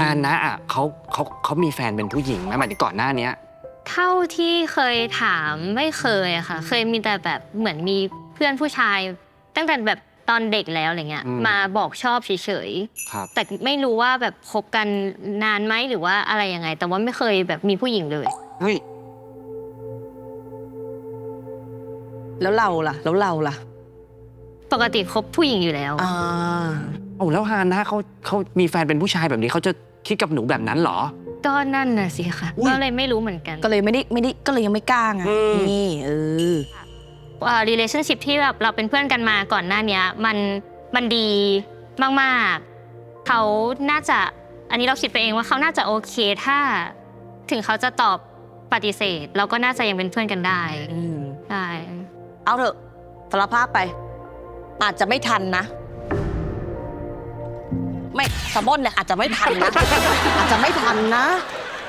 านนะอ่ะเขามีแฟนเป็นผู้หญิงไหมหมายถึงก่อนหน้านี้เท่าที่เคยถามไม่เคยอะค่ะเคยมีแต่แบบเหมือนมีเพื่อนผู้ชายตั้งแต่แบบตอนเด็กแล้วอะไรเงี้ยมาบอกชอบเฉยๆแต่ไม่รู้ว่าแบบคบกันนานไหมหรือว่าอะไรยังไงแต่ว่าไม่เคยแบบมีผู้หญิงเลยเฮ้ยแล้วเราล่ะปกติคบผู้หญิงอยู่แล้วโอ้แล้วฮานะเขามีแฟนเป็นผู้ชายแบบนี้เขาจะคิดกับหนูแบบนั้นเหรอก็นั่นน่ะสิค่ะก็เลยไม่รู้เหมือนกันก็เลยไม่ได้ก็เลยยังไม่กล้าไงนี่relationship ที่แบบเราเป็นเพื่อนกันมาก่อนหน้านี้มันดีมากๆเขาน่าจะอันนี้เราคิดไปเองว่าเขาน่าจะโอเคถ้าถึงเขาจะตอบปฏิเสธเราก็น่าจะยังเป็นเพื่อนกันได้ใช่เอาเถอะสารภาพไปอาจจะไม่ทันนะไม่สมมติเนี่ยอาจจะไม่ทันนะอาจจะไม่ทันนะ